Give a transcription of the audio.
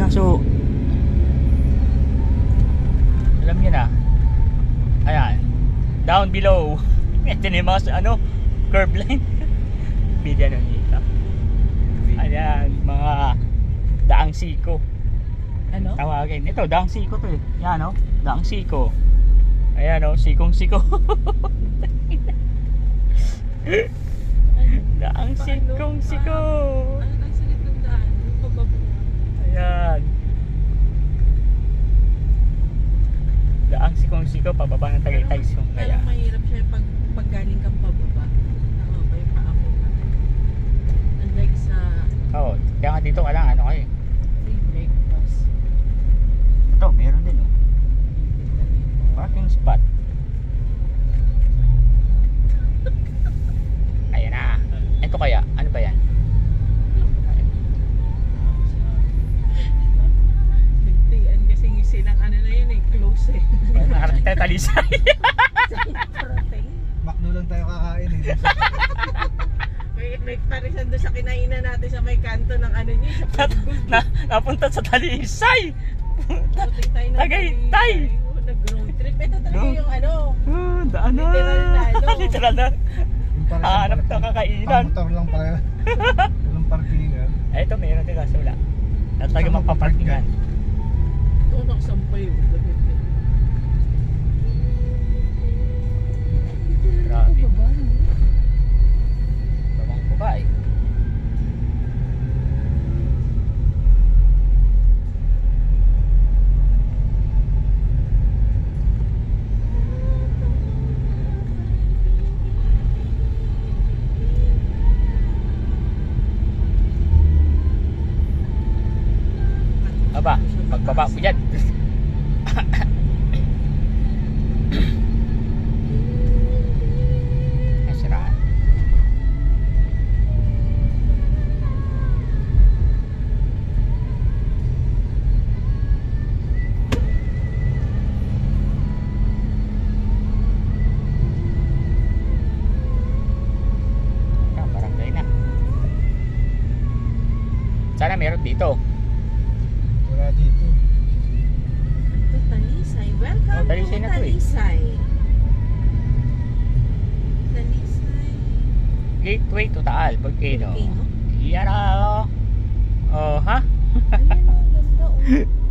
kaso alam niyo na, ayan, down below ito na yung mga ano, curve line bigyan nun dito, ayan, mga daang siko. Ano? Tawagin. Ito, daang siko to eh. Yan o, daang siko. Ayan o, sikong siko. Daang sikong siko. Ano ang salit ng daan? Pababa. Ayan. Daang sikong siko, pababa ng Tagaytay yung kaya. Pero mahirap siya pag galing kang pababa. Tama ba yung paa mo? Unlike sa Oo, kaya nga dito ka lang, ano kayo. free breakfast. Ito, meron din o. Parking spot. Ayan na. Ito kaya, ano ba yan? Nagtian kasi silang ano na yun eh, close eh. Nakarating tayo Talisay. Parating. Makno lang tayo kakain eh. May parisan doon sa kinainan natin sa may kanto ng ano niya. Sa Napunta sa Talisay. Parating tayo ng Tagaytay. Nag-road trip. Ito talaga yung ano. Daan na. Literal na ano. Literal na. Hanap na kakainan. Pang-motor lang pala. Walang parkingan. Eh, ito meron din kasi wala. Talaga magpaparkingan. Ito nakasampay yun. Grabe. Babang babae. Aba, pagbaba ko yan. Nasiraan. Yan, barangay na. Sana meron dito. Wala dito. Ito Talisay. Welcome Oh, Talisay to na to eh. Talisay. Talisay. Gateway to Taal, Volcano. Volcano? Yan o. Oh, ha? Ayan ang ganda oh.